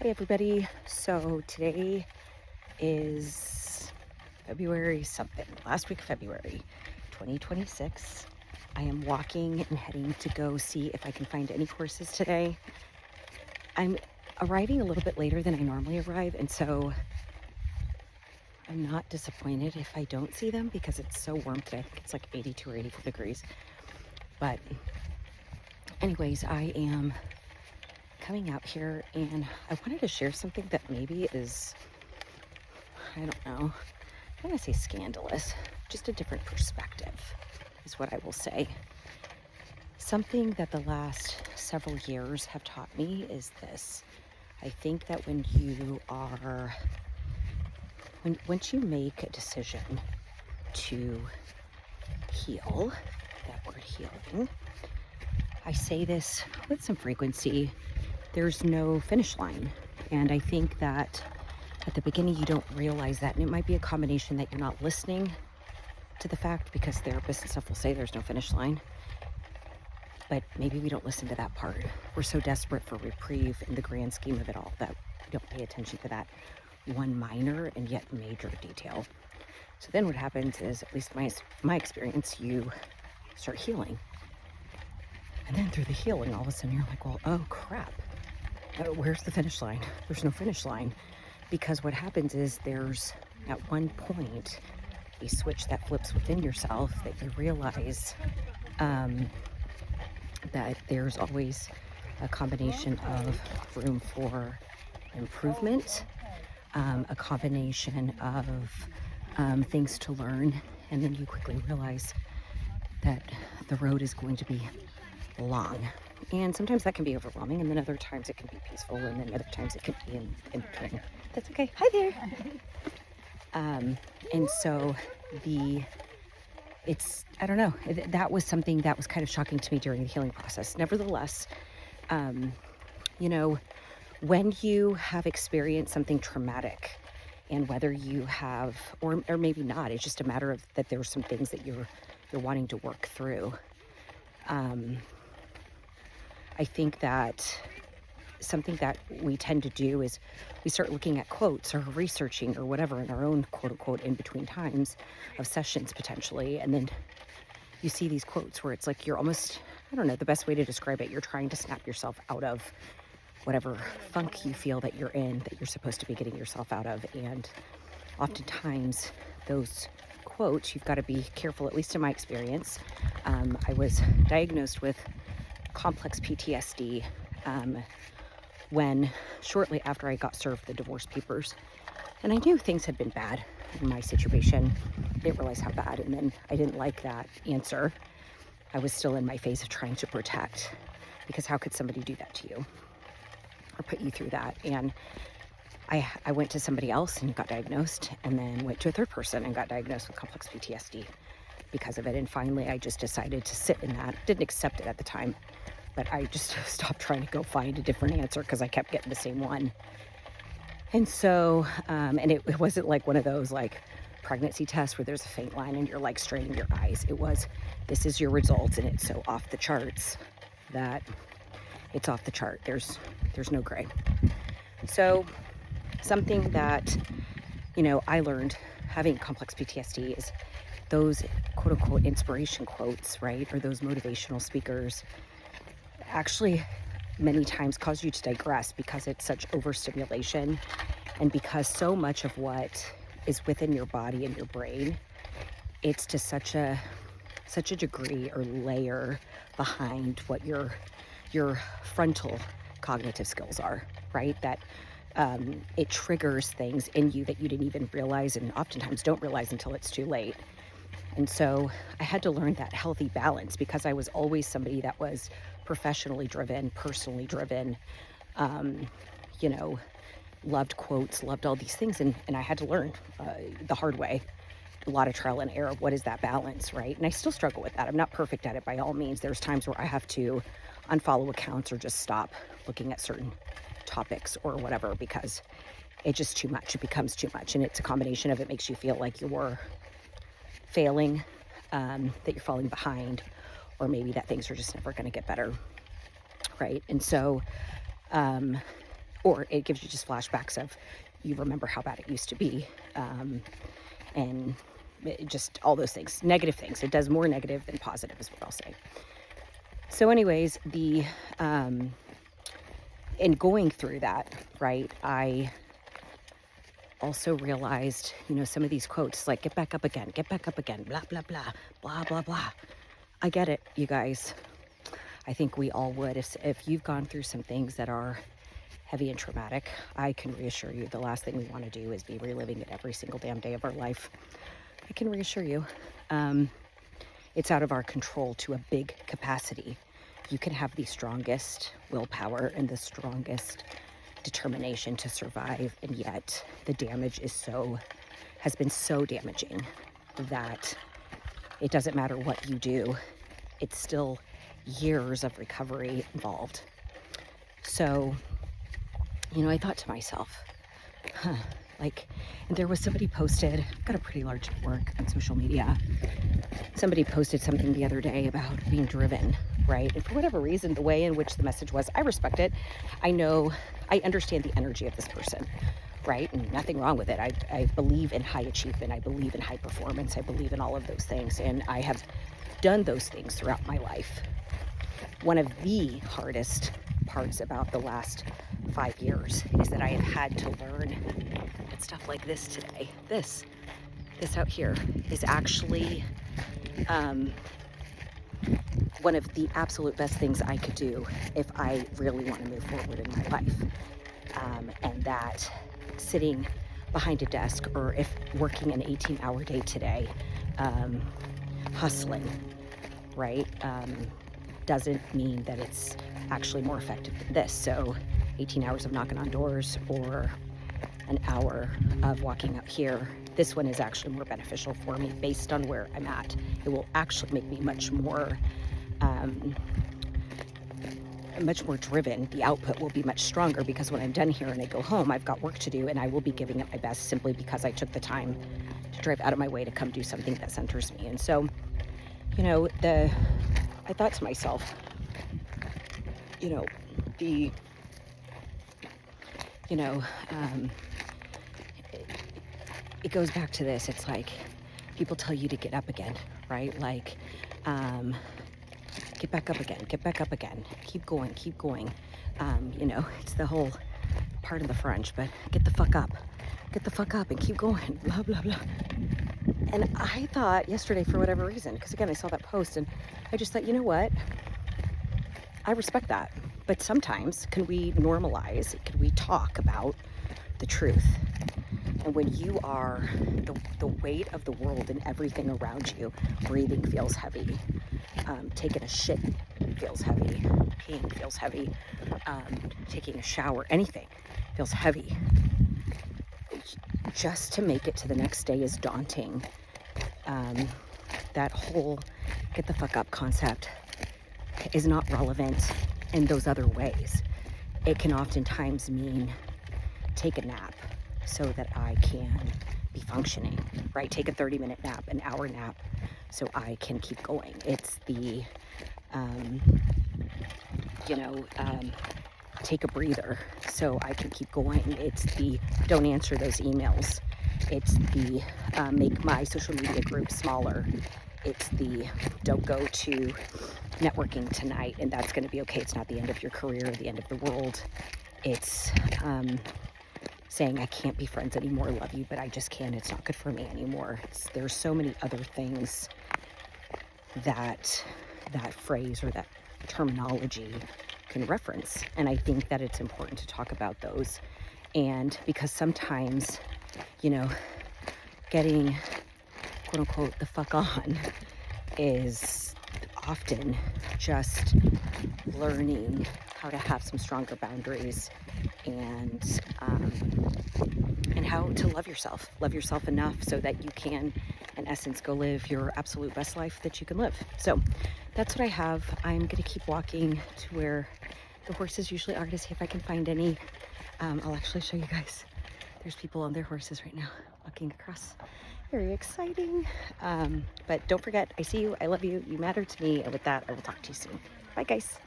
Hey everybody, so today is February something, last week of February 2026. I am walking and heading to go see if I can find any courses today. I'm arriving a little bit later than I normally arrive, and so I'm not disappointed if I don't see them because it's so warm today. I think it's like 82 or 84 degrees. But anyways, I am coming out here and I wanted to share something that maybe is, I don't know, I don't want to say scandalous, just a different perspective is what I will say. Something that the last several years have taught me is this. I think that once you make a decision to heal, that word healing, I say this with some frequency, there's no finish line. And I think that at the beginning you don't realize that, and it might be a combination that you're not listening to the fact, because therapists and stuff will say there's no finish line, but maybe we don't listen to that part. We're so desperate for reprieve in the grand scheme of it all that we don't pay attention to that one minor and yet major detail. So then what happens is, at least my experience, you start healing, and then through the healing all of a sudden you're like, well, oh crap, where's the finish line? There's no finish line. Because what happens is there's at one point a switch that flips within yourself that you realize that there's always a combination of room for improvement, a combination of things to learn, and then you quickly realize that the road is going to be long. And sometimes that can be overwhelming, and then other times it can be peaceful, and then other times it can be in between. That's okay. Hi there. And so I don't know, that was something that was kind of shocking to me during the healing process. Nevertheless, when you have experienced something traumatic, and whether you have, or maybe not, it's just a matter of that there are some things that you're wanting to work through. I think that something that we tend to do is we start looking at quotes or researching or whatever in our own quote unquote in between times of sessions potentially. And then you see these quotes where it's like you're almost, I don't know, the best way to describe it, you're trying to snap yourself out of whatever funk you feel that you're in, that you're supposed to be getting yourself out of. And oftentimes those quotes, you've got to be careful, at least in my experience. I was diagnosed with complex PTSD when shortly after I got served the divorce papers, and I knew things had been bad in my situation. I didn't realize how bad, and then I didn't like that answer. I was still in my phase of trying to protect, because how could somebody do that to you or put you through that? And I went to somebody else and got diagnosed, and then went to a third person and got diagnosed with complex PTSD because of it. And finally I just decided to sit in that. Didn't accept it at the time, but I just stopped trying to go find a different answer because I kept getting the same one. And so, and it wasn't like one of those like pregnancy tests where there's a faint line and you're like straining your eyes. It was, this is your results, and it's so off the charts that it's off the chart. There's no gray. So something that, I learned having complex PTSD is those quote unquote inspiration quotes, right? Or those motivational speakers actually many times cause you to digress because it's such overstimulation, and because so much of what is within your body and your brain, it's to such a degree or layer behind what your frontal cognitive skills are, right? That it triggers things in you that you didn't even realize, and oftentimes don't realize until it's too late. And so I had to learn that healthy balance, because I was always somebody that was professionally driven, personally driven, loved quotes, loved all these things. And I had to learn the hard way, a lot of trial and error. What is that balance, right? And I still struggle with that. I'm not perfect at it by all means. There's times where I have to unfollow accounts or just stop looking at certain topics or whatever, because it's just too much. It becomes too much. And it's a combination of, it makes you feel like you're failing, that you're falling behind, or maybe that things are just never going to get better, right? And so or it gives you just flashbacks of you remember how bad it used to be, and just all those things, negative things. It does more negative than positive is what I'll say. So anyways, in going through that, right, I also realized, some of these quotes like get back up again, blah, blah, blah, blah, blah, blah. I get it, you guys. I think we all would. If you've gone through some things that are heavy and traumatic, I can reassure you the last thing we want to do is be reliving it every single damn day of our life. I can reassure you. It's out of our control to a big capacity. You can have the strongest willpower and the strongest determination to survive, and yet the damage has been so damaging that it doesn't matter what you do. It's still years of recovery involved. So, I thought to myself, and there was somebody posted, I've got a pretty large network on social media. Somebody posted something the other day about being driven, right? And for whatever reason, the way in which the message was, I respect it. I understand the energy of this person, right? And nothing wrong with it. I believe in high achievement. I believe in high performance. I believe in all of those things. And I have done those things throughout my life. One of the hardest parts about the last 5 years is that I have had to learn that stuff like this today, this out here is actually one of the absolute best things I could do if I really want to move forward in my life. And that sitting behind a desk, or if working an 18-hour day today, hustling, right, doesn't mean that it's actually more effective than this. So 18 hours of knocking on doors or an hour of walking up here, this one is actually more beneficial for me based on where I'm at. It will actually make me much more driven. The output will be much stronger because when I'm done here and I go home, I've got work to do, and I will be giving it my best simply because I took the time to drive out of my way to come do something that centers me. And so, I thought to myself, it goes back to this. It's like people tell you to get up again, right? Like, get back up again, keep going. It's the whole part of the French, but get the fuck up and keep going, blah, blah, blah. And I thought yesterday, for whatever reason, because again, I saw that post and I just thought, you know what? I respect that. But sometimes can we talk about the truth? And when you are the weight of the world and everything around you, breathing feels heavy, taking a shit feels heavy, peeing feels heavy, taking a shower, anything feels heavy. Just to make it to the next day is daunting. That whole get the fuck up concept is not relevant in those other ways. It can oftentimes mean take a nap so that I can be functioning, right? Take a 30-minute nap, an hour nap, so I can keep going. It's the, take a breather so I can keep going. It's the don't answer those emails. It's the make my social media group smaller. It's the don't go to networking tonight and that's going to be okay. It's not the end of your career, the end of the world. It's saying I can't be friends anymore, love you, but I just can't. It's not good for me anymore. There's so many other things that phrase or that terminology can reference. And I think that it's important to talk about those. And because sometimes, getting quote unquote the fuck on is often just learning how to have some stronger boundaries and how to love yourself enough so that you can, in essence, go live your absolute best life that you can live. So that's what I have. I'm going to keep walking to where the horses usually are to see if I can find any. I'll actually show you guys. There's people on their horses right now walking across. Very exciting. But don't forget, I see you, I love you, you matter to me, and with that, I will talk to you soon. Bye, guys.